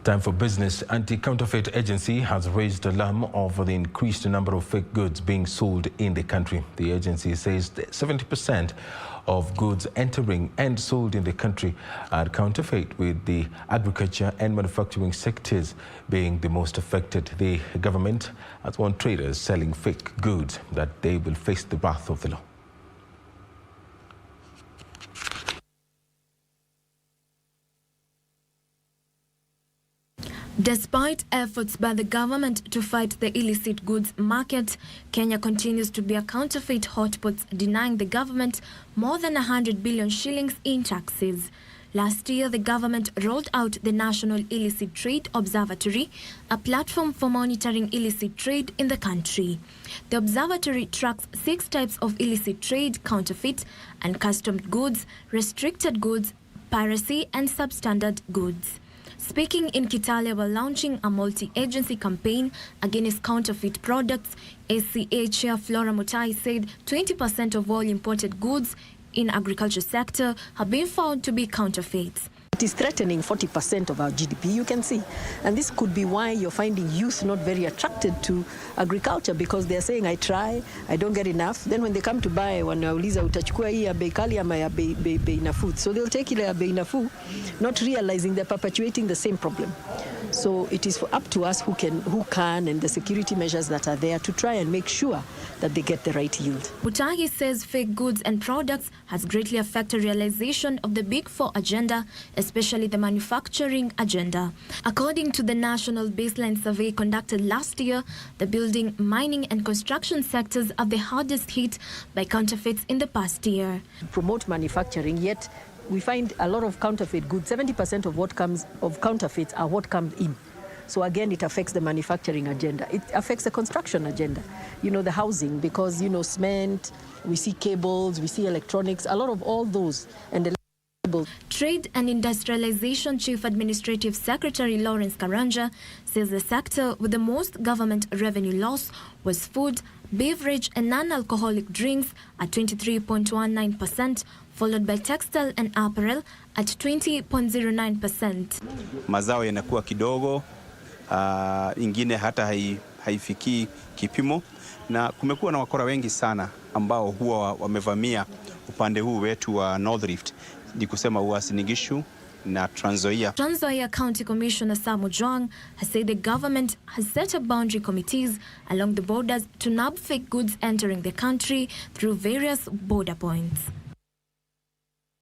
Time for business. Anti-Counterfeit Agency has raised alarm over the increased number of fake goods being sold in the country. The agency says that 70% of goods entering and sold in the country are counterfeit, with the agriculture and manufacturing sectors being the most affected. The government has warned traders selling fake goods that they will face the wrath of the law. Despite efforts by the government to fight the illicit goods market, Kenya continues to be a counterfeit hotspot, denying the government more than 100 billion shillings in taxes. Last year, the government rolled out the National Illicit Trade Observatory, a platform for monitoring illicit trade in the country. The observatory tracks 6 types of illicit trade: counterfeit, uncustomed goods, restricted goods, piracy, and substandard goods. Speaking in Kitale while launching a multi-agency campaign against counterfeit products, SCA Chair Flora Mutai said 20% of all imported goods in agriculture sector have been found to be counterfeits. It is threatening 40% of our GDP, you can see. And this could be why you're finding youth not very attracted to agriculture, because they're saying, I try, I don't get enough. Then when they come to buy, wanauliza utachukua hii ya bei kali ama ya bei nafuu. So they'll take ile ya bei nafuu, not realizing they're perpetuating the same problem. So it is up to us who can, and the security measures that are there to try and make sure that they get the right yield. Mutahi says fake goods and products has greatly affected realization of the Big Four agenda, especially the manufacturing agenda. According to the National Baseline Survey conducted last year, the building, mining and construction sectors are the hardest hit by counterfeits in the past year. Promote manufacturing, yet we find a lot of counterfeit goods. 70% of counterfeits are what comes in. So again, it affects the manufacturing agenda. It affects the construction agenda. You know, the housing, because, you know, cement, we see cables, we see electronics, a lot of all those. And Trade and Industrialization Chief Administrative Secretary Lawrence Karanja says the sector with the most government revenue loss was food, beverage and non-alcoholic drinks at 23.19%, followed by textile and apparel at 20.09%. Mazao yanakuwa kidogo, ingine hata haifikii kipimo, na kumekuwa na wakora wengi sana ambao huwa wamevamia upande huu wetu wa North Rift, ni kusema Uasin Gishu na Trans Nzoia. Trans Nzoia County Commissioner Samu Jwang has said the government has set up boundary committees along the borders to nab fake goods entering the country through various border points.